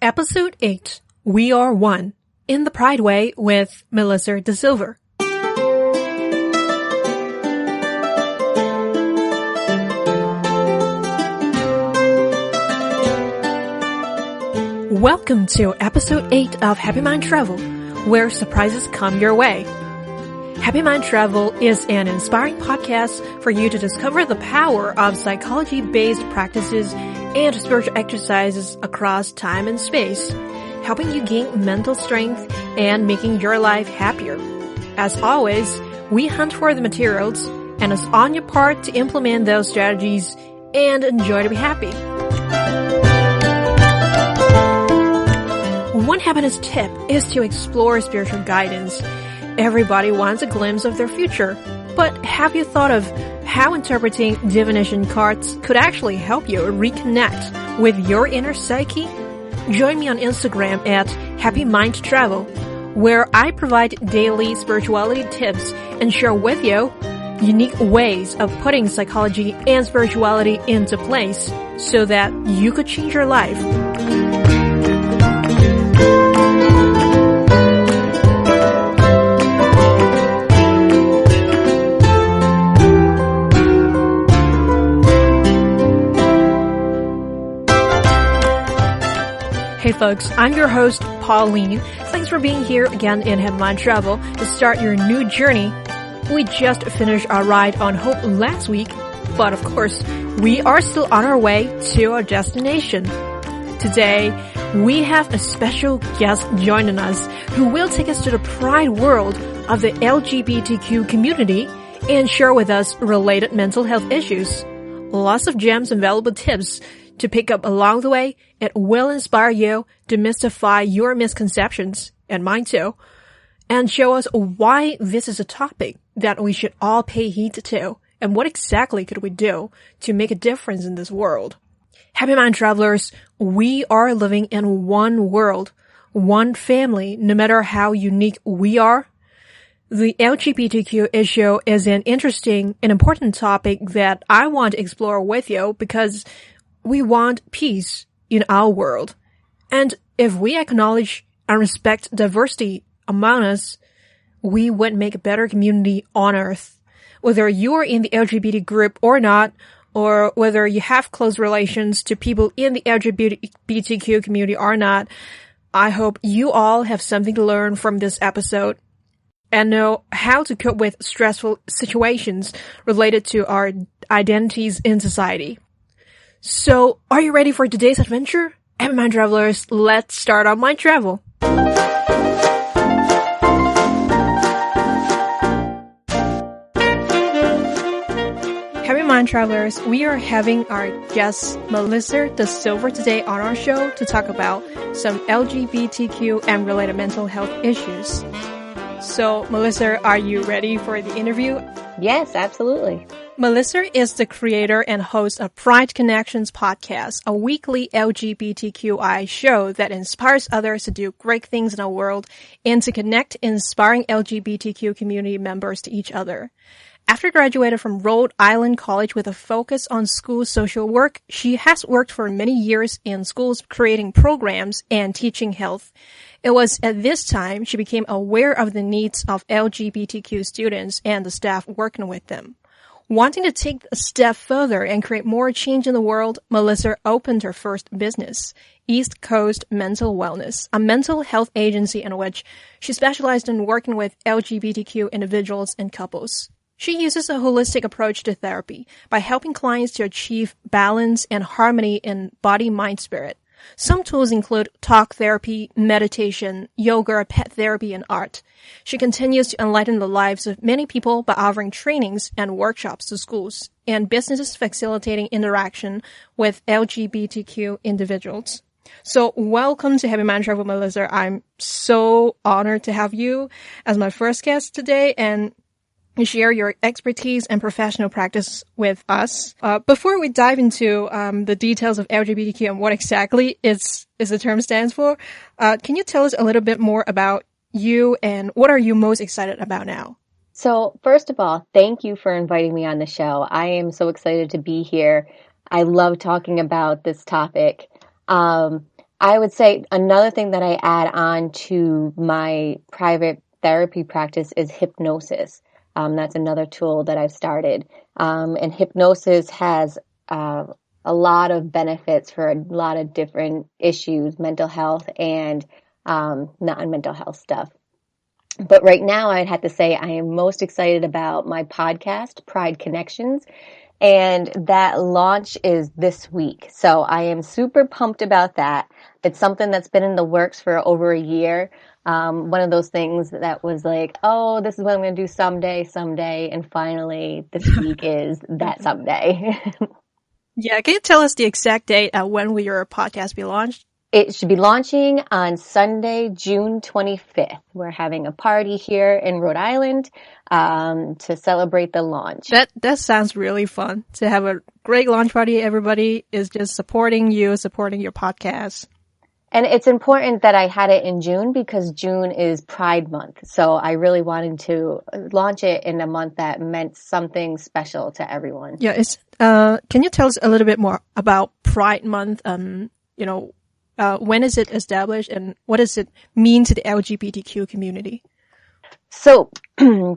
Episode 8, We Are One, in the Pride Way with Melissa DaSilva. Welcome to Episode 8 of Happy Mind Travel, where surprises come your way. Happy Mind Travel is an inspiring podcast for you to discover the power of psychology-based practices and spiritual exercises across time and space, helping you gain mental strength and making your life happier. As always, we hunt for the materials, and it's on your part to implement those strategies and enjoy to be happy. One happiness tip is to explore spiritual guidance. Everybody wants a glimpse of their future, but have you thought of how interpreting divination cards could actually help you reconnect with your inner psyche? Join me on Instagram at Happy Mind Travel, where I provide daily spirituality tips and share with you unique ways of putting psychology and spirituality into place so that you could change your life. Hey folks, I'm your host, Pauline. Thanks for being here again in Happy Mind Travel to start your new journey. We just finished our ride on Hope last week, but of course, we are still on our way to our destination. Today, we have a special guest joining us who will take us to the pride world of the LGBTQ community and share with us related mental health issues. Lots of gems and valuable tips to pick up along the way. It will inspire you to demystify your misconceptions, and mine too, and show us why this is a topic that we should all pay heed to, and what exactly could we do to make a difference in this world. Happy Mind Travelers, we are living in one world, one family, no matter how unique we are. The LGBTQ issue is an interesting and important topic that I want to explore with you because we want peace in our world. And if we acknowledge and respect diversity among us, we would make a better community on Earth. Whether you're in the LGBT group or not, or whether you have close relations to people in the LGBTQ community or not, I hope you all have something to learn from this episode and know how to cope with stressful situations related to our identities in society. So, are you ready for today's adventure? Happy Mind Travelers, let's start on Mind Travel. Happy Mind Travelers, we are having our guest Melissa DaSilva today on our show to talk about some LGBTQ and related mental health issues. So, Melissa, are you ready for the interview? Yes, absolutely. Melissa is the creator and host of Pride Connections podcast, a weekly LGBTQI show that inspires others to do great things in our world and to connect inspiring LGBTQ community members to each other. After graduating from Rhode Island College with a focus on school social work, she has worked for many years in schools creating programs and teaching health. It was at this time she became aware of the needs of LGBTQ students and the staff working with them. Wanting to take a step further and create more change in the world, Melissa opened her first business, East Coast Mental Wellness, a mental health agency in which she specialized in working with LGBTQ individuals and couples. She uses a holistic approach to therapy by helping clients to achieve balance and harmony in body, mind, spirit. Some tools include talk therapy, meditation, yoga, pet therapy, and art. She continues to enlighten the lives of many people by offering trainings and workshops to schools and businesses facilitating interaction with LGBTQ individuals. So welcome to Happy Mind Travel, Melissa. I'm so honored to have you as my first guest today and share your expertise and professional practice with us. Before we dive into the details of LGBTQ and what exactly the term stands for, can you tell us a little bit more about you and what are you most excited about now? So first of all, thank you for inviting me on the show. I am so excited to be here. I love talking about this topic. I would say another thing that I add on to my private therapy practice is hypnosis. That's another tool that I've started. And hypnosis has a lot of benefits for a lot of different issues, mental health and non-mental health stuff. But right now, I'd have to say I am most excited about my podcast, Pride Connections, and that launch is this week. So I am super pumped about that. It's something that's been in the works for over a year. One of those things that was like, oh, this is what I'm going to do someday. And finally, this week is that someday. Yeah, can you tell us the exact date when will your podcast be launched? It should be launching on Sunday, June 25th. We're having a party here in Rhode Island to celebrate the launch. That sounds really fun, to have a great launch party. Everybody is just supporting you, supporting your podcast. And it's important that I had it in June because June is Pride Month. So I really wanted to launch it in a month that meant something special to everyone. Yeah, can you tell us a little bit more about Pride Month? When is it established and what does it mean to the LGBTQ community? So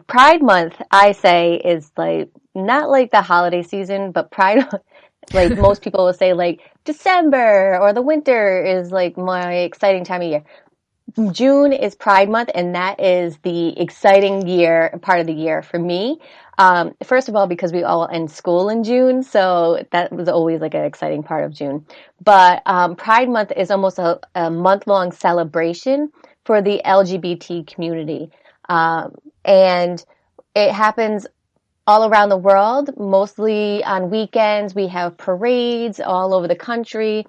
Pride Month, I say, is like not like the holiday season, but Pride, like most people will say like December or the winter is like my exciting time of year. June is Pride Month, and that is the exciting part of the year for me. First of all, because we all end school in June, so that was always like an exciting part of June. But Pride Month is almost a month-long celebration for the LGBT community. And it happens all around the world, mostly on weekends. We have parades all over the country.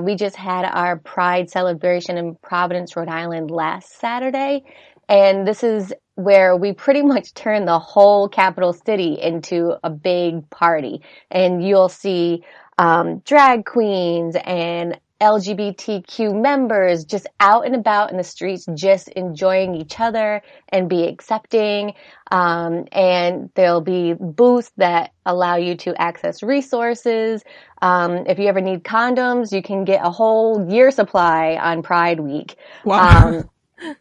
We just had our Pride celebration in Providence, Rhode Island last Saturday. And this is where we pretty much turn the whole capital city into a big party. And you'll see drag queens and LGBTQ members just out and about in the streets, just enjoying each other and be accepting. And there'll be booths that allow you to access resources. If you ever need condoms, you can get a whole year supply on Pride Week. Wow.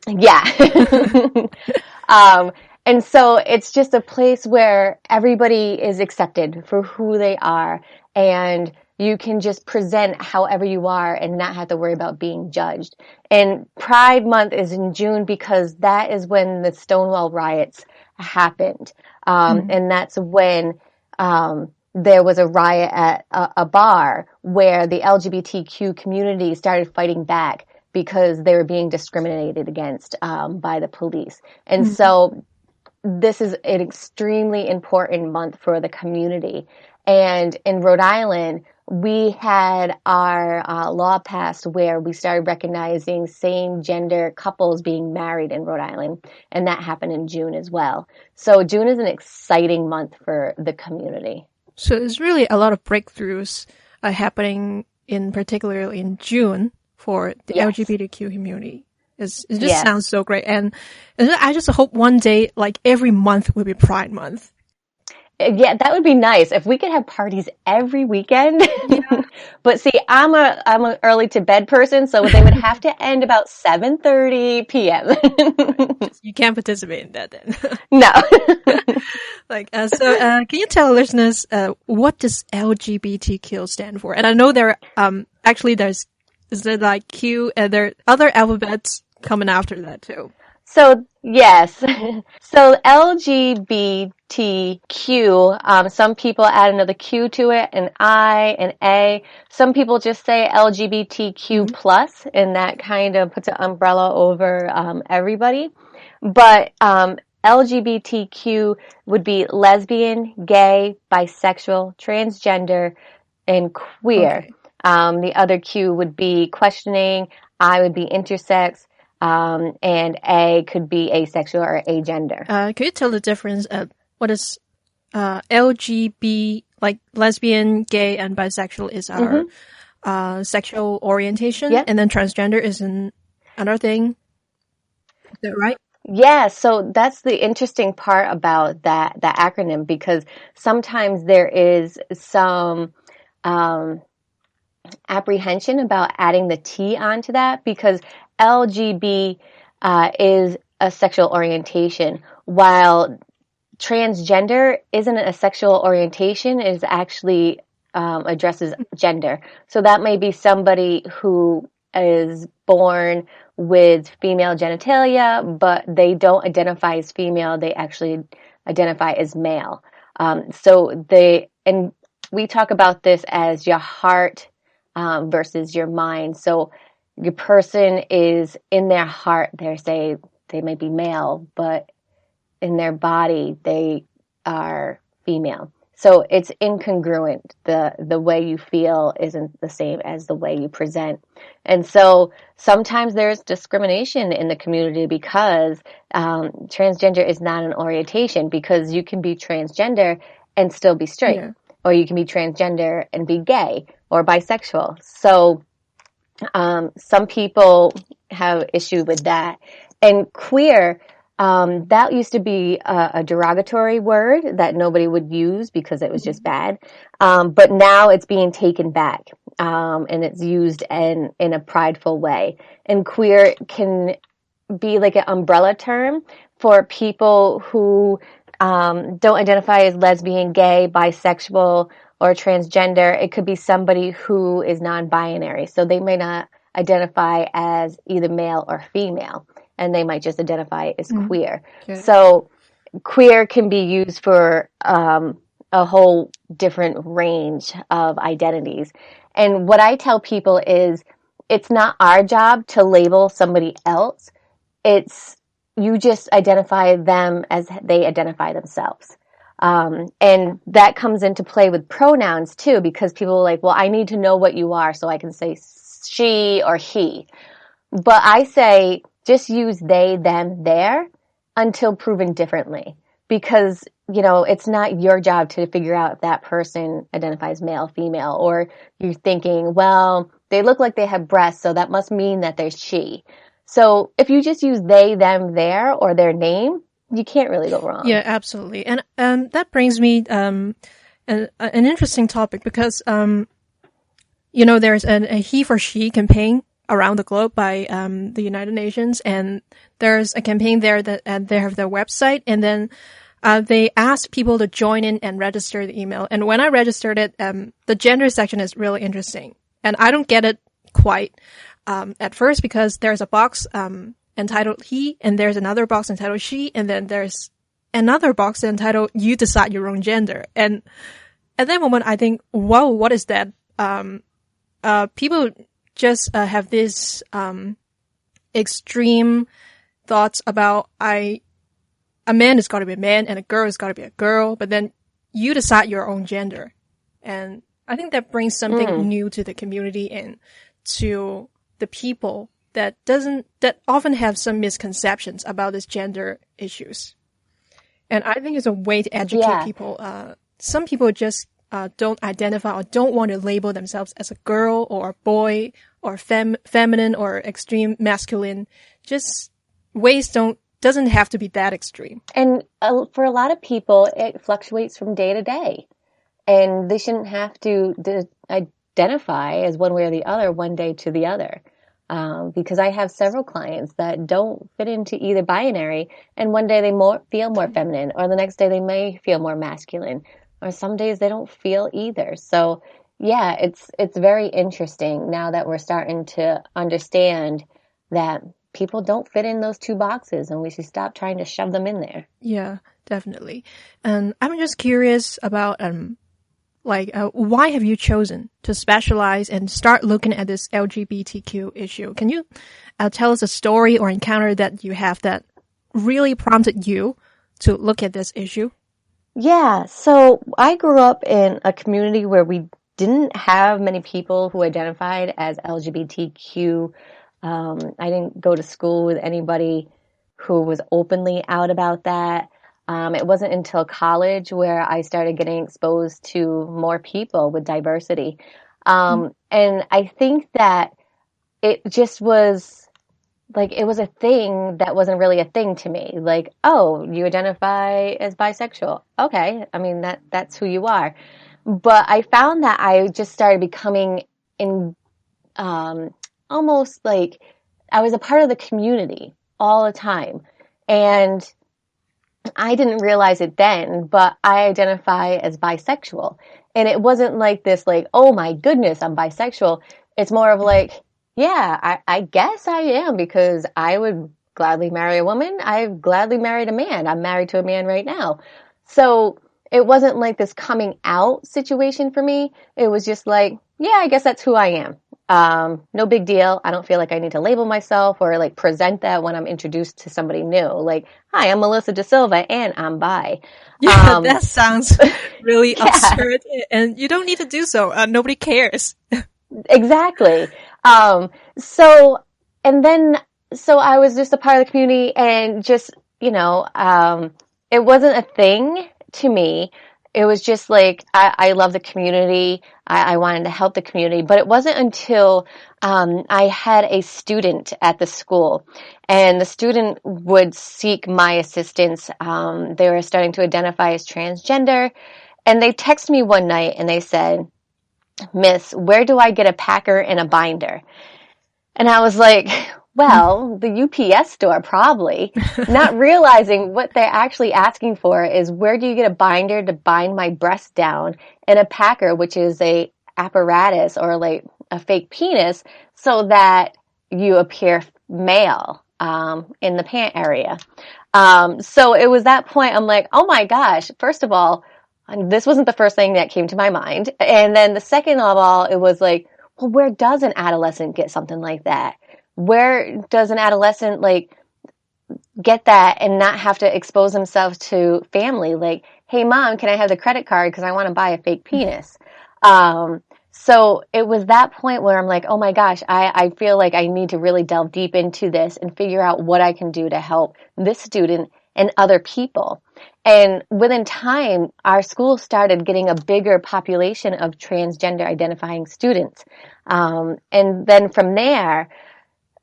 Yeah. And so it's just a place where everybody is accepted for who they are, and you can just present however you are and not have to worry about being judged. And Pride Month is in June because that is when the Stonewall riots happened. And that's when there was a riot at a bar where the LGBTQ community started fighting back because they were being discriminated against by the police. And so this is an extremely important month for the community. And in Rhode Island, we had our law passed where we started recognizing same-gender couples being married in Rhode Island, and that happened in June as well. So June is an exciting month for the community. So there's really a lot of breakthroughs happening particularly in June for the LGBTQ community. It just sounds so great. And I just hope one day, like every month will be Pride Month. Yeah, that would be nice if we could have parties every weekend. Yeah. But see, I'm an early to bed person, so they would have to end about 7:30 p.m. You can't participate in that then. No. Can you tell listeners what does LGBTQ stand for? And I know there is there like Q and there are other alphabets coming after that too. So yes, so LGBTQ, some people add another Q to it, an I, an A. Some people just say LGBTQ plus, and that kind of puts an umbrella over everybody. But LGBTQ would be lesbian, gay, bisexual, transgender, and queer. Okay. The other Q would be questioning, I would be intersex, and A could be asexual or agender. Could you tell the difference? What is LGB, like lesbian, gay, and bisexual is our sexual orientation, and then transgender is another thing. Is that right? Yeah, so that's the interesting part about that acronym, because sometimes there is some apprehension about adding the T onto that, because LGB is a sexual orientation, while transgender isn't a sexual orientation. It is actually addresses gender. So that may be somebody who is born with female genitalia, but they don't identify as female. They actually identify as male. And we talk about this as your heart versus your mind. So your person is in their heart, they may be male, but in their body, they are female. So it's incongruent. The way you feel isn't the same as the way you present. And so sometimes there's discrimination in the community because transgender is not an orientation, because you can be transgender and still be straight. Yeah. Or you can be transgender and be gay or bisexual. So some people have issue with that. And queer, that used to be a derogatory word that nobody would use because it was just bad. But now it's being taken back, and it's used in a prideful way. And queer can be like an umbrella term for people who don't identify as lesbian, gay, bisexual, or transgender. It could be somebody who is non-binary. So they may not identify as either male or female, and they might just identify as queer. Okay. So queer can be used for a whole different range of identities. And what I tell people is, it's not our job to label somebody else. You just identify them as they identify themselves. And that comes into play with pronouns too, because people are like, well, I need to know what you are so I can say she or he. But I say, just use they, them, their until proven differently, because, it's not your job to figure out if that person identifies male, female, or you're thinking, well, they look like they have breasts, so that must mean that they're she. So if you just use they, them, their, or their name, you can't really go wrong. Yeah, absolutely. And that brings me an interesting topic, because there's a he for she campaign around the globe by the United Nations, and there's a campaign there that they have their website, and then they ask people to join in and register the email. And when I registered it, the gender section is really interesting, and I don't get it quite at first, because there's a box entitled he, and there's another box entitled she, and then there's another box entitled you decide your own gender. And at that moment, I think, whoa, what is that? People just have this extreme thoughts about a man has got to be a man and a girl has got to be a girl, but then you decide your own gender. And I think that brings something new to the community and to the people that often have some misconceptions about this gender issues. And I think it's a way to educate people. Some people just don't identify or don't want to label themselves as a girl or a boy or feminine or extreme masculine. Just ways doesn't have to be that extreme. And for a lot of people, it fluctuates from day to day. And they shouldn't have to identify as one way or the other, one day to the other. Because I have several clients that don't fit into either binary, and one day they feel more feminine, or the next day they may feel more masculine, or some days they don't feel either. So yeah, it's very interesting now that we're starting to understand that people don't fit in those two boxes, and we should stop trying to shove them in there. Yeah, definitely. And I'm just curious about why have you chosen to specialize and start looking at this LGBTQ issue? Can you tell us a story or encounter that you have that really prompted you to look at this issue? Yeah, so I grew up in a community where we didn't have many people who identified as LGBTQ. I didn't go to school with anybody who was openly out about that. It wasn't until college where I started getting exposed to more people with diversity. And I think that it just was it was a thing that wasn't really a thing to me. Like, oh, you identify as bisexual. Okay. I mean, that's who you are. But I found that I just started becoming in almost like I was a part of the community all the time. And I didn't realize it then, but I identify as bisexual. And it wasn't like this, like, oh my goodness, I'm bisexual. It's more of like, yeah, I guess I am, because I would gladly marry a woman. I've gladly married a man. I'm married to a man right now. So it wasn't like this coming out situation for me. It was just like, yeah, I guess that's who I am. No big deal. I don't feel like I need to label myself or like present that when I'm introduced to somebody new. Like, hi, I'm Melissa DaSilva and I'm bi. Yeah, that sounds really Yeah, absurd, and you don't need to do so. Nobody cares. exactly. So, and then, so I was just a part of the community, and just, it wasn't a thing to me. It was just like, I love the community. I wanted to help the community, but it wasn't until, I had a student at the school, and the student would seek my assistance. They were starting to identify as transgender, and they texted me one night and they said, Miss, where do I get a packer and a binder? And I was like, well, the UPS store probably, not realizing what they're actually asking for is, where do you get a binder to bind my breast down, and a packer, which is a apparatus or like a fake penis, so that you appear male in the pant area. So it was that point, I'm like, oh my gosh, first of all, this wasn't the first thing that came to my mind. And then the second of all, it was like, well, where does an adolescent get something like that? Where does an adolescent like get that and not have to expose themselves to family? Like, hey mom, can I have the credit card because I want to buy a fake penis? So it was that point where I'm like, oh my gosh, I feel like I need to really delve deep into this and figure out what I can do to help this student and other people. And within time, our school started getting a bigger population of transgender identifying students. And then from there,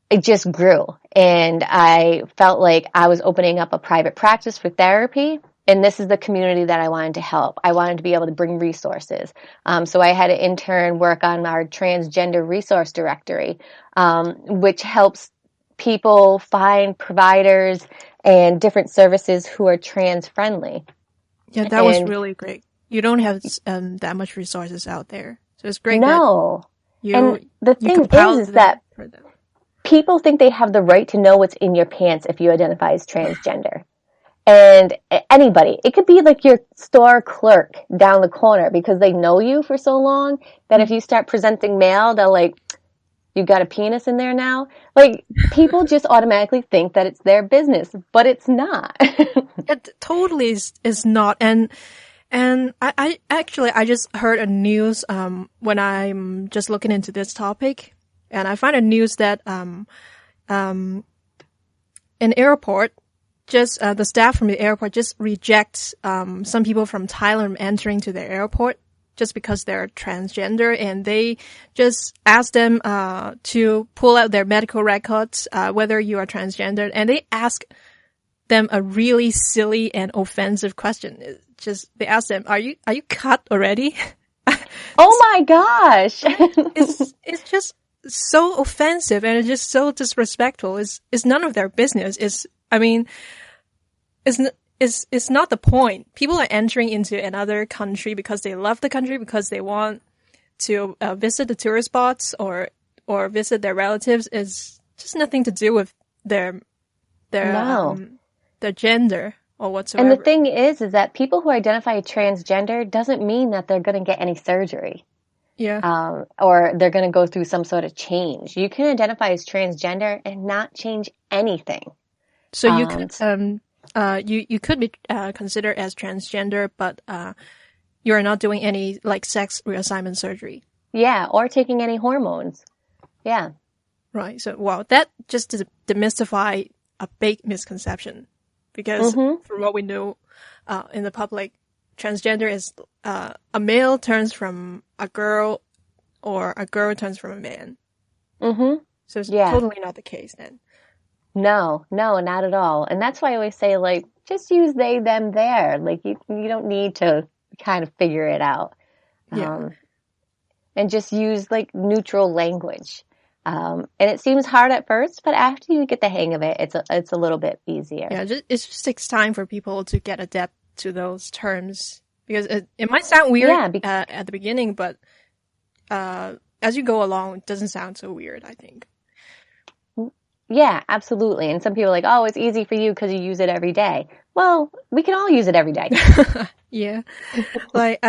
it just grew. And I felt like I was opening up a private practice for therapy. And this is the community that I wanted to help. I wanted to be able to bring resources. So I had an intern work on our transgender resource directory, which helps people find providers and different services who are trans friendly. Yeah, that was really great. You don't have that much resources out there. So it's great. No. And the thing is that for them. People think they have the right to know what's in your pants if you identify as transgender. And anybody, it could be like your store clerk down the corner, because they know you for so long that if you start presenting male, they're like, you got a penis in there now? Like, people just automatically think that it's their business, but it's not. It totally is not. And I actually just heard a news, when I'm just looking into this topic, and I find a news that, an airport, just, the staff from the airport just rejects, some people from Thailand entering to their airport just because they're transgender, and they just ask them, to pull out their medical records, whether you are transgender, and they ask them a really silly and offensive question. They ask them, are you cut already? Oh my gosh. It's just so offensive, and it's just so disrespectful. It's none of their business. It's not the point. People are entering into another country because they love the country, because they want to visit the tourist spots or visit their relatives. It's just nothing to do with their gender or whatsoever. And the thing is that people who identify as transgender doesn't mean that they're going to get any surgery. Yeah. Or they're going to go through some sort of change. You can identify as transgender and not change anything. So you could, you could be considered as transgender, but you are not doing any like sex reassignment surgery. Yeah, or taking any hormones. Yeah. Right. So, wow, that just to demystify a big misconception, because from what we know in the public, transgender is a male turns from a girl, or a girl turns from a man. Mm-hmm. So it's totally not the case then. No, not at all. And that's why I always say, like, just use they, them, their. Like, you don't need to kind of figure it out. Yeah. and just use like neutral language. And it seems hard at first, but after you get the hang of it, it's a little bit easier. Yeah, it just takes time for people to get adept to those terms, because it might sound weird at the beginning, but as you go along, it doesn't sound so weird, I think. Yeah, absolutely. And some people are like, oh, it's easy for you because you use it every day. Well, we can all use it every day. Yeah. Like,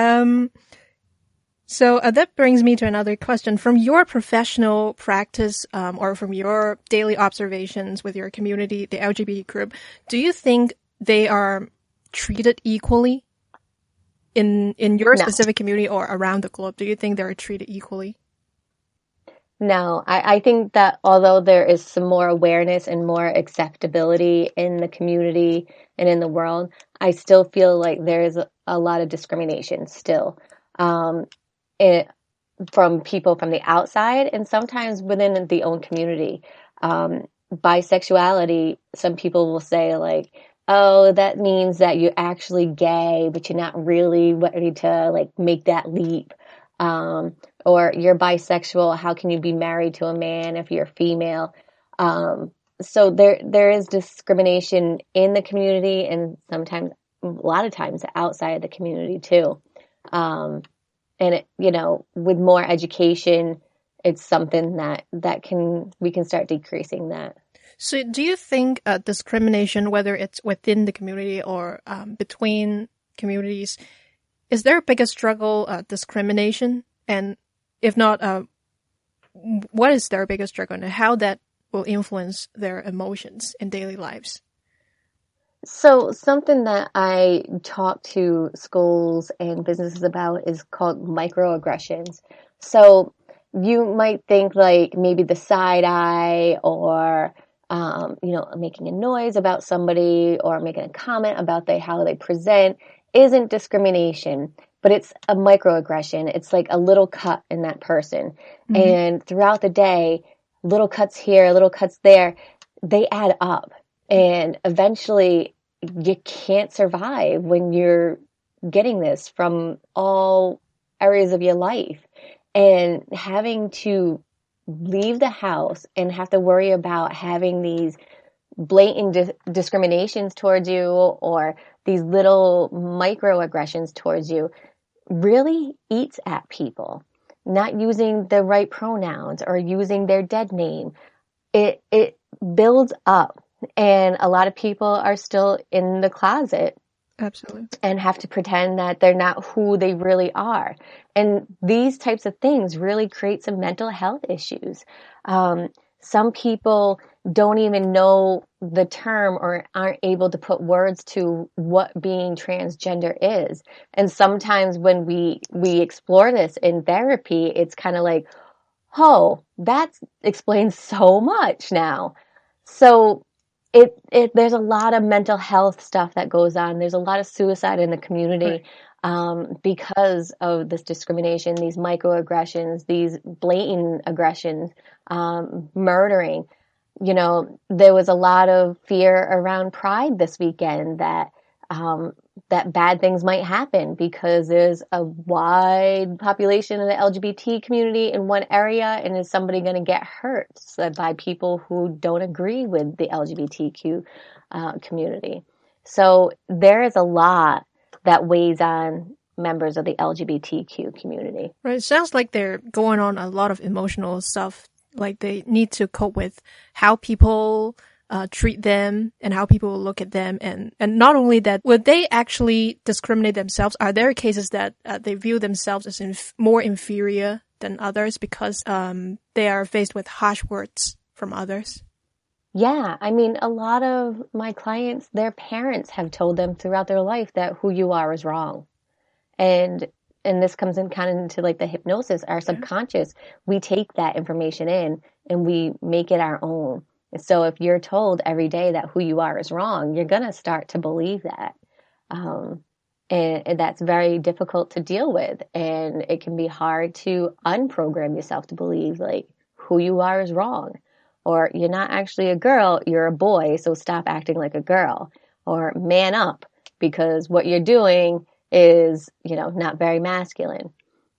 so that brings me to another question. From your professional practice, or from your daily observations with your community, the LGBT group, do you think they are treated equally in your specific community or around the globe? Do you think they're treated equally? No, I think that although there is some more awareness and more acceptability in the community and in the world, I still feel like there's a lot of discrimination still. From people from the outside and sometimes within the own community. Bisexuality, some people will say like, oh, that means that you're actually gay, but you're not really ready to like make that leap. Or you're bisexual, how can you be married to a man if you're female? So there is discrimination in the community and sometimes, a lot of times outside the community too. And it, with more education, it's something that we can start decreasing that. So do you think discrimination, whether it's within the community or between communities, is there a bigger struggle, discrimination? And if not, what is their biggest struggle and how that will influence their emotions in daily lives? So something that I talk to schools and businesses about is called microaggressions. So you might think like maybe the side eye or, making a noise about somebody or making a comment about how they present isn't discrimination, but it's a microaggression. It's like a little cut in that person. Mm-hmm. And throughout the day, little cuts here, little cuts there, they add up. And eventually you can't survive when you're getting this from all areas of your life. And having to leave the house and have to worry about having these blatant discriminations towards you or these little microaggressions towards you really eats at people. Not using the right pronouns or using their dead name. It builds up. And a lot of people are still in the closet. Absolutely. And have to pretend that they're not who they really are. And these types of things really create some mental health issues. Some people don't even know the term or aren't able to put words to what being transgender is. And sometimes when we explore this in therapy, it's kind of like, oh, that explains so much now. So there's a lot of mental health stuff that goes on. There's a lot of suicide in the community, because of this discrimination, these microaggressions, these blatant aggressions, murdering. There was a lot of fear around Pride this weekend that bad things might happen because there's a wide population of the LGBT community in one area, and is somebody going to get hurt by people who don't agree with the LGBTQ community? So there is a lot that weighs on members of the LGBTQ community. Right. It sounds like they're going on a lot of emotional stuff. Like they need to cope with how people treat them and how people look at them. And not only that, would they actually discriminate themselves? Are there cases that they view themselves as more inferior than others because they are faced with harsh words from others? Yeah. I mean, a lot of my clients, their parents have told them throughout their life that who you are is wrong. And this comes in kind of into like the hypnosis, our subconscious. We take that information in and we make it our own. So if you're told every day that who you are is wrong, you're going to start to believe that. And that's very difficult to deal with. And it can be hard to unprogram yourself to believe like who you are is wrong. Or you're not actually a girl, you're a boy, so stop acting like a girl. Or man up, because what you're doing is, not very masculine.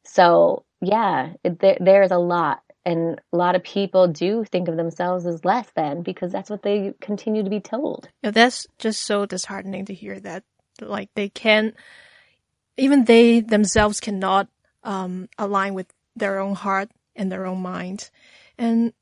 So there's a lot. And a lot of people do think of themselves as less than because that's what they continue to be told. Yeah, that's just so disheartening to hear that. Like they can, even they themselves cannot align with their own heart and their own mind. And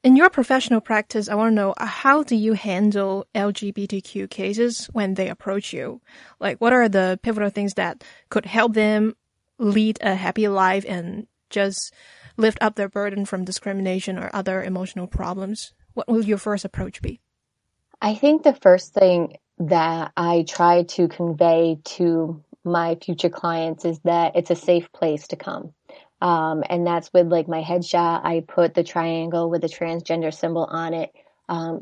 in your professional practice, I want to know, how do you handle LGBTQ cases when they approach you? Like, what are the pivotal things that could help them lead a happy life and just lift up their burden from discrimination or other emotional problems? What will your first approach be? I think the first thing that I try to convey to my future clients is that it's a safe place to come. And that's with like my headshot, I put the triangle with the transgender symbol on it,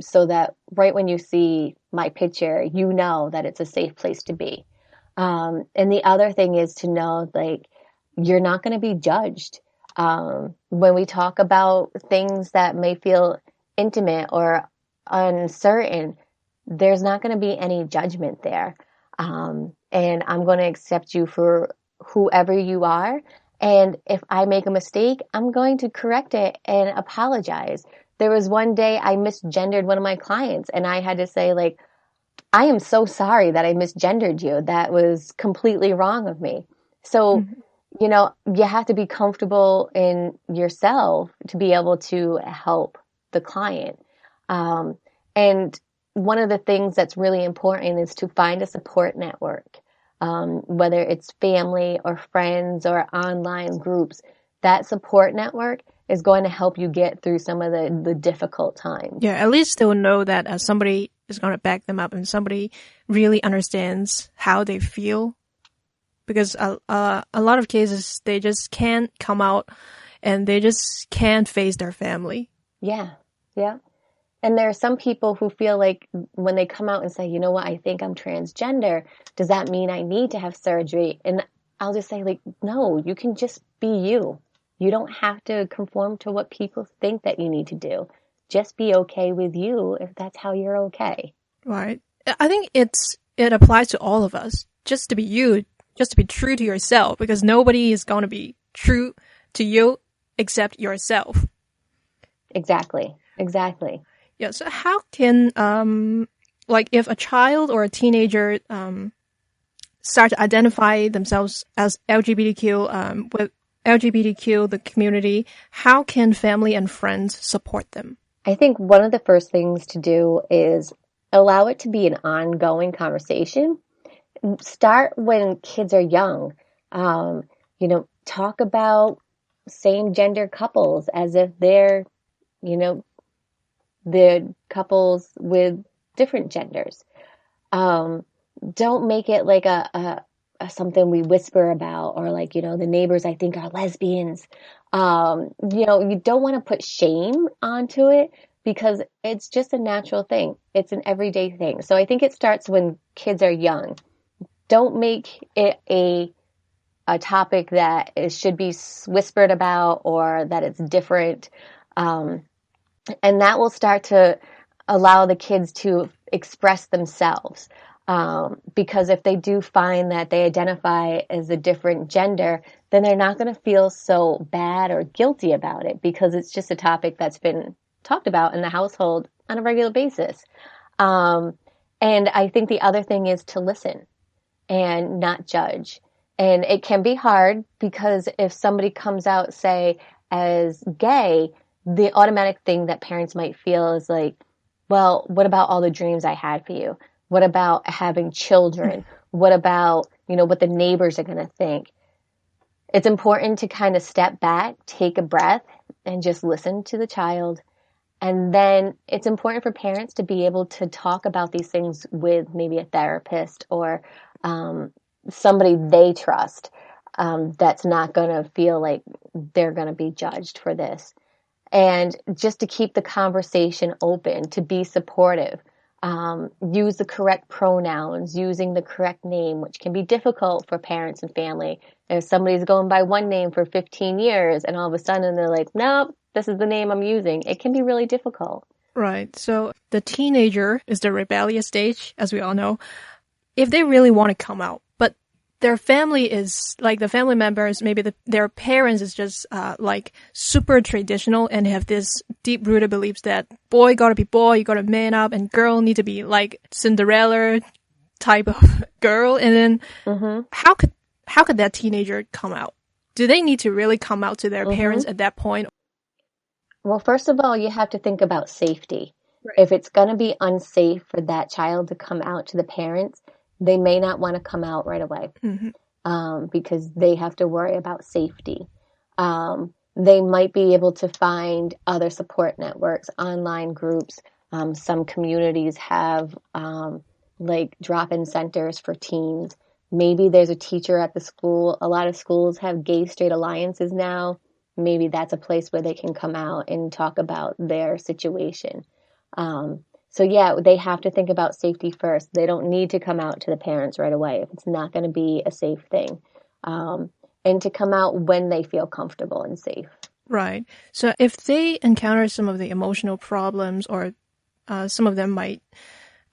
so that right when you see my picture, you know that it's a safe place to be. And the other thing is to know, like, you're not going to be judged. When we talk about things that may feel intimate or uncertain, there's not going to be any judgment there. And I'm going to accept you for whoever you are. And if I make a mistake, I'm going to correct it and apologize. There was one day I misgendered one of my clients and I had to say, like, I am so sorry that I misgendered you. That was completely wrong of me. So, you know, you have to be comfortable in yourself to be able to help the client. And one of the things that's really important is to find a support network. Whether it's family or friends or online groups, that support network is going to help you get through some of the difficult times. Yeah, at least they'll know that somebody is going to back them up and somebody really understands how they feel. Because a lot of cases, they just can't come out and they just can't face their family. Yeah, yeah. And there are some people who feel like when they come out and say, you know what, I think I'm transgender, does that mean I need to have surgery? And I'll just say, like, no, you can just be you. You don't have to conform to what people think that you need to do. Just be okay with you if that's how you're okay. Right. I think it applies to all of us. Just to be you, just to be true to yourself, because nobody is going to be true to you except yourself. Exactly. Exactly. Yeah, so how can, like if a child or a teenager start to identify themselves as LGBTQ, with LGBTQ, the community, how can family and friends support them? I think one of the first things to do is allow it to be an ongoing conversation. Start when kids are young. You know, talk about same-gender couples as if they're, you know, the couples with different genders. Don't make it like a something we whisper about, or like, you know, the neighbors I think are lesbians. You know, you don't want to put shame onto it because it's just a natural thing. It's an everyday thing. So I think it starts when kids are young. Don't make it a topic that should be whispered about or that it's different. And that will start to allow the kids to express themselves. Because if they do find that they identify as a different gender, then they're not going to feel so bad or guilty about it because it's just a topic that's been talked about in the household on a regular basis. And I think the other thing is to listen and not judge. And it can be hard because if somebody comes out, say, as gay, the automatic thing that parents might feel is like, well, what about all the dreams I had for you? What about having children? What about, you know, what the neighbors are going to think? It's important to kind of step back, take a breath, and just listen to the child. And then it's important for parents to be able to talk about these things with maybe a therapist or somebody they trust, that's not going to feel like they're going to be judged for this. And just to keep the conversation open, to be supportive, use the correct pronouns, using the correct name, which can be difficult for parents and family. If somebody's going by one name for 15 years and all of a sudden they're like, nope, this is the name I'm using, it can be really difficult. Right. So the teenager is the rebellious stage, as we all know. If they really want to come out, but their family is like the family members, maybe their parents is just like super traditional and have this deep rooted beliefs that boy gotta be boy, you gotta man up, and girl need to be like Cinderella type of girl. And then how could that teenager come out? Do they need to really come out to their parents at that point? Well, first of all, you have to think about safety. Right. If it's going to be unsafe for that child to come out to the parents, they may not want to come out right away because they have to worry about safety. They might be able to find other support networks, online groups. Some communities have like drop-in centers for teens. Maybe there's a teacher at the school. A lot of schools have gay-straight alliances now. Maybe that's a place where they can come out and talk about their situation. So yeah, they have to think about safety first. They don't need to come out to the parents right away if it's not going to be a safe thing. And to come out when they feel comfortable and safe. Right. So if they encounter some of the emotional problems, or some of them might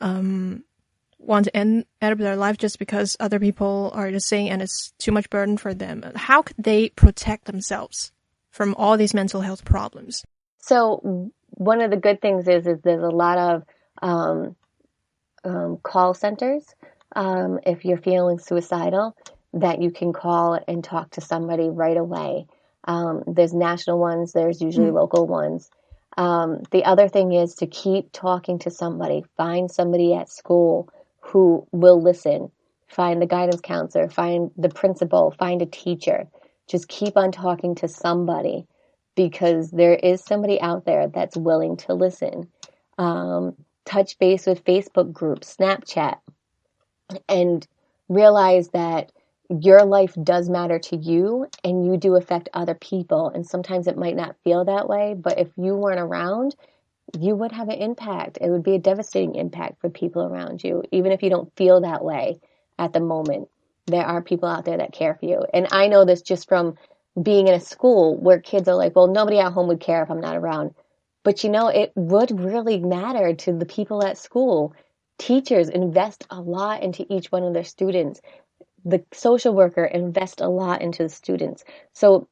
want to end up their life just because other people are just saying and it's too much burden for them, how could they protect themselves from all these mental health problems? So one of the good things is there's a lot of call centers if you're feeling suicidal that you can call and talk to somebody right away. There's national ones, there's usually local ones. The other thing is to keep talking to somebody. Find somebody at school who will listen. Find the guidance counselor, find the principal, find a teacher. Just keep on talking to somebody, because there is somebody out there that's willing to listen. Touch base with Facebook groups, Snapchat, and realize that your life does matter to you and you do affect other people. And sometimes it might not feel that way, but if you weren't around, you would have an impact. It would be a devastating impact for people around you, even if you don't feel that way at the moment. There are people out there that care for you. And I know this just from being in a school where kids are like, well, nobody at home would care if I'm not around. But you know, it would really matter to the people at school. Teachers invest a lot into each one of their students. The social worker invests a lot into the students. So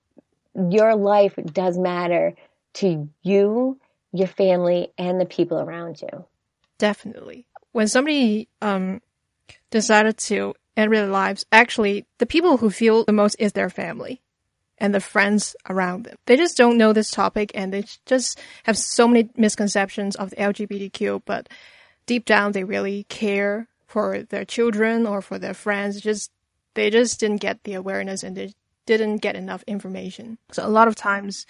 your life does matter to you, your family, and the people around you. Definitely. When somebody decided to end their lives, actually, the people who feel the most is their family and the friends around them. They just don't know this topic, and they just have so many misconceptions of the LGBTQ, but deep down they really care for their children or for their friends. They just didn't get the awareness, and they didn't get enough information. So a lot of times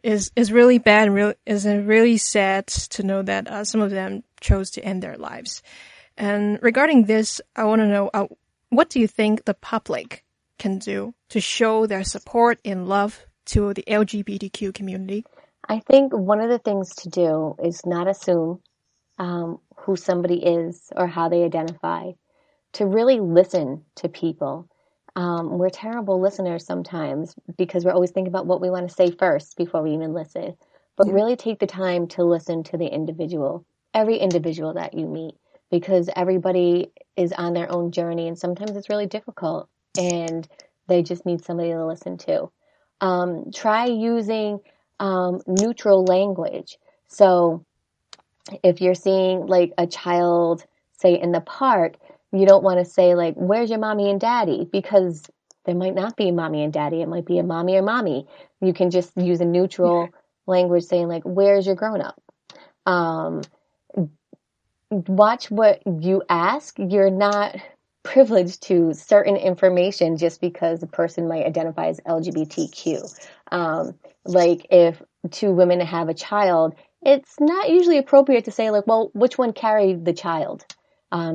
is really bad and is really sad to know that some of them chose to end their lives. And regarding this, I want to know, what do you think the public can do to show their support and love to the LGBTQ community? I think one of the things to do is not assume who somebody is or how they identify, to really listen to people. We're terrible listeners sometimes because we're always thinking about what we want to say first before we even listen. But really take the time to listen to the individual, every individual that you meet, because everybody is on their own journey, and sometimes it's really difficult and they just need somebody to listen to. Try using neutral language. So if you're seeing like a child, say in the park, you don't want to say like, where's your mommy and daddy? Because there might not be a mommy and daddy. It might be a mommy or mommy. You can just use a neutral language saying like, where's your grown up? Watch what you ask. You're not privileged to certain information just because the person might identify as LGBTQ. Like if two women have a child, it's not usually appropriate to say like, well, which one carried the child?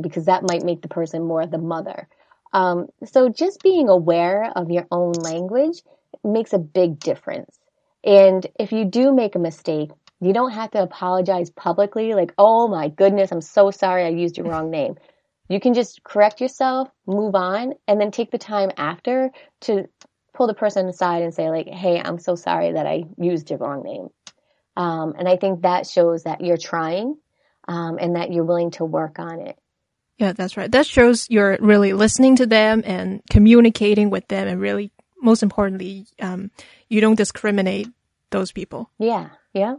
Because that might make the person more the mother. So just being aware of your own language makes a big difference. And if you do make a mistake, you don't have to apologize publicly, like, oh my goodness, I'm so sorry I used your wrong name. You can just correct yourself, move on, and then take the time after to pull the person aside and say like, hey, I'm so sorry that I used your wrong name. And I think that shows that you're trying and that you're willing to work on it. Yeah, that's right. That shows you're really listening to them and communicating with them, and really, most importantly, you don't discriminate those people. Yeah, yeah.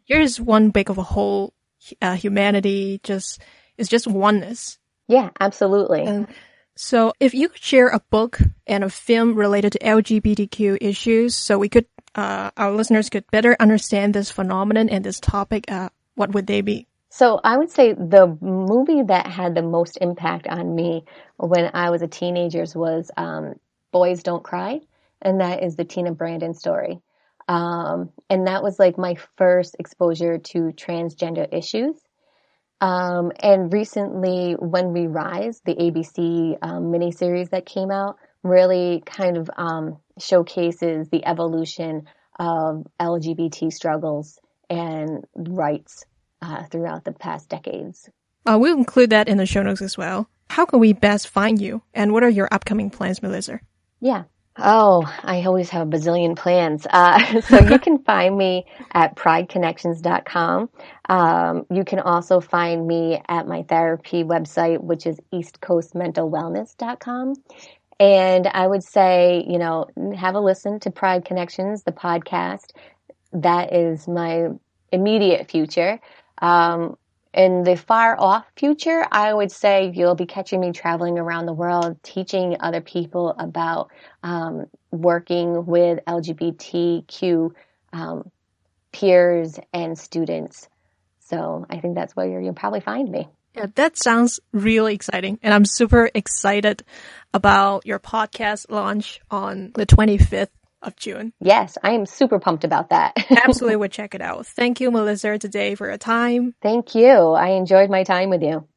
Here's one big of a whole. Humanity is just oneness. Yeah, absolutely. And so if you could share a book and a film related to LGBTQ issues so we could, our listeners could better understand this phenomenon and this topic, what would they be? So I would say the movie that had the most impact on me when I was a teenager was Boys Don't Cry, and that is the Tina Brandon story. And that was like my first exposure to transgender issues. And recently, When We Rise, the ABC miniseries that came out, really kind of showcases the evolution of LGBT struggles and rights throughout the past decades. We'll include that in the show notes as well. How can we best find you? And what are your upcoming plans, Melissa? Yeah. Oh, I always have a bazillion plans. So you can find me at prideconnections.com. You can also find me at my therapy website, which is eastcoastmentalwellness.com. And I would say, have a listen to Pride Connections, the podcast. That is my immediate future. In the far off future, I would say you'll be catching me traveling around the world, teaching other people about working with LGBTQ peers and students. So I think that's where you'll probably find me. Yeah, that sounds really exciting. And I'm super excited about your podcast launch on the 25th of June. Yes, I am super pumped about that. Absolutely would check it out. Thank you, Melissa, today for your time. Thank you. I enjoyed my time with you.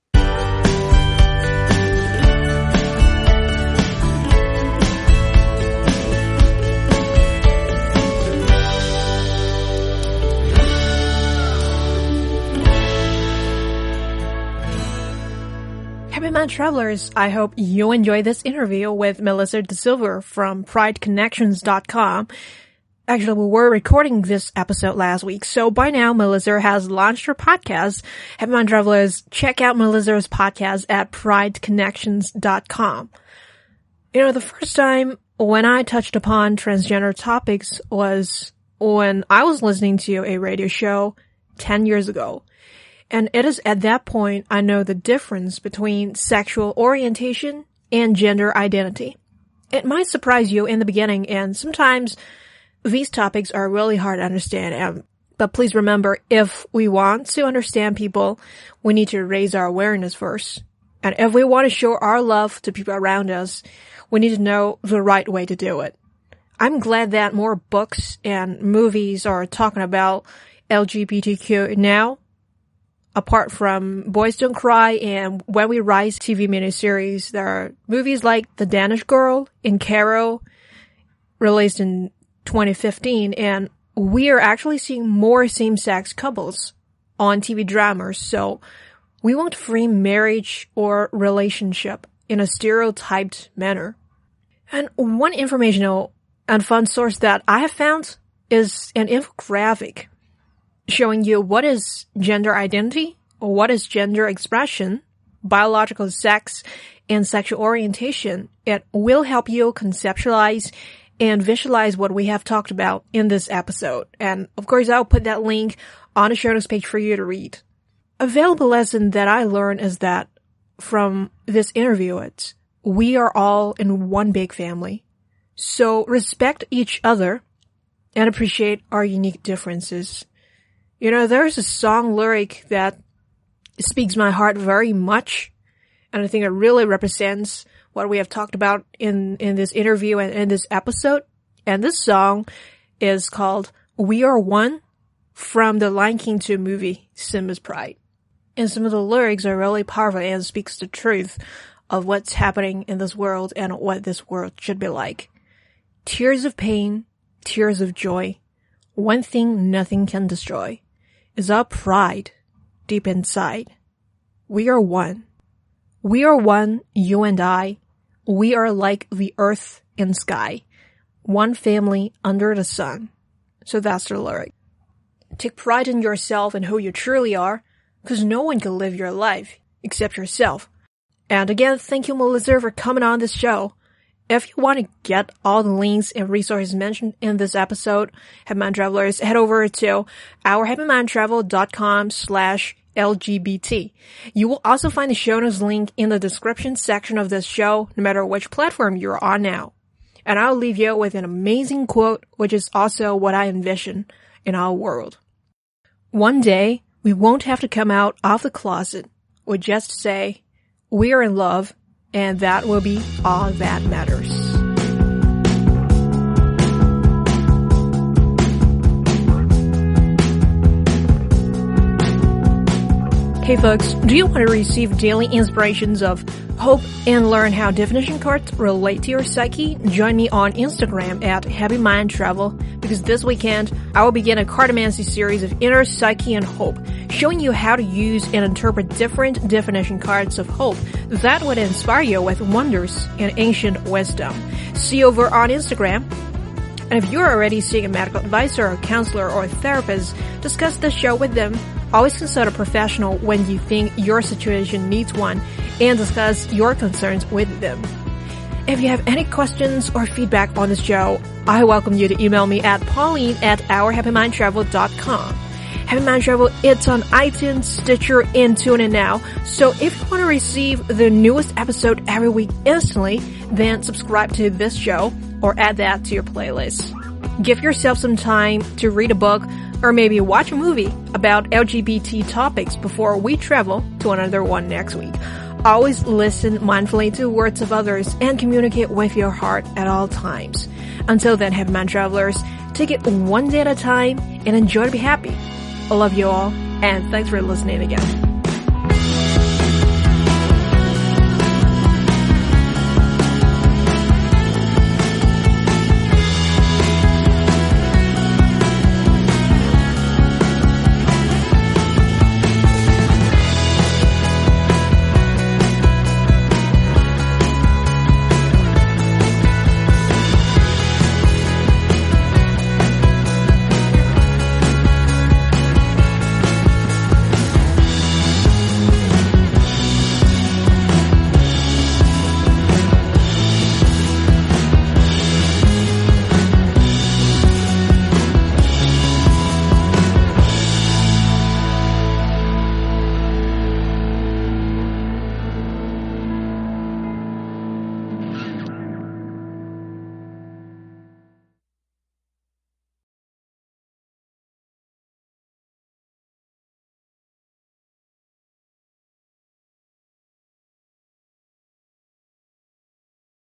Happy Mind Travelers, I hope you enjoyed this interview with Melissa DaSilva from prideconnections.com. Actually, we were recording this episode last week, so by now Melissa has launched her podcast. Happy Mind Travelers, check out Melissa's podcast at prideconnections.com. The first time when I touched upon transgender topics was when I was listening to a radio show 10 years ago. And it is at that point I know the difference between sexual orientation and gender identity. It might surprise you in the beginning, and sometimes these topics are really hard to understand. But please remember, if we want to understand people, we need to raise our awareness first. And if we want to show our love to people around us, we need to know the right way to do it. I'm glad that more books and movies are talking about LGBTQ now. Apart from Boys Don't Cry and When We Rise TV miniseries, there are movies like The Danish Girl and Carol, released in 2015, and we are actually seeing more same-sex couples on TV dramas, so we won't frame marriage or relationship in a stereotyped manner. And one informational and fun source that I have found is an infographic showing you what is gender identity, or what is gender expression, biological sex, and sexual orientation. It will help you conceptualize and visualize what we have talked about in this episode. And of course, I'll put that link on the show notes page for you to read. A valuable lesson that I learned is that from this interview, we are all in one big family. So respect each other and appreciate our unique differences. There's a song lyric that speaks my heart very much, and I think it really represents what we have talked about in this interview and in this episode. And this song is called We Are One, from the Lion King 2 movie, Simba's Pride. And some of the lyrics are really powerful and speaks the truth of what's happening in this world and what this world should be like. Tears of pain, tears of joy, one thing nothing can destroy is our pride deep inside. We are one. We are one, you and I. We are like the earth and sky. One family under the sun. So that's the lyric. Take pride in yourself and who you truly are, because no one can live your life except yourself. And again, thank you, Melissa, for coming on this show. If you want to get all the links and resources mentioned in this episode, Happy Mind Travelers, head over to ourhappymindtravel.com/LGBT. You will also find the show notes link in the description section of this show, no matter which platform you're on now. And I'll leave you with an amazing quote, which is also what I envision in our world. One day, we won't have to come out of the closet. We'll just say, we're in love, and that will be all that matters. Hey folks, do you want to receive daily inspirations of hope and learn how definition cards relate to your psyche? Join me on Instagram at Happy Mind Travel, because this weekend I will begin a cartomancy series of inner psyche and hope, showing you how to use and interpret different definition cards of hope that would inspire you with wonders and ancient wisdom. See you over on Instagram. And if you're already seeing a medical advisor or counselor or therapist, discuss this show with them. Always consult a professional when you think your situation needs one, and discuss your concerns with them. If you have any questions or feedback on this show, I welcome you to email me at Pauline@ourhappymindtravel.com. Happy Mind Travel, it's on iTunes, Stitcher, and TuneIn now. So if you want to receive the newest episode every week instantly, then subscribe to this show or add that to your playlist. Give yourself some time to read a book or maybe watch a movie about LGBT topics before we travel to another one next week. Always listen mindfully to words of others and communicate with your heart at all times. Until then, Happy Mind Travelers, take it one day at a time and enjoy to be happy. I love you all, and thanks for listening again.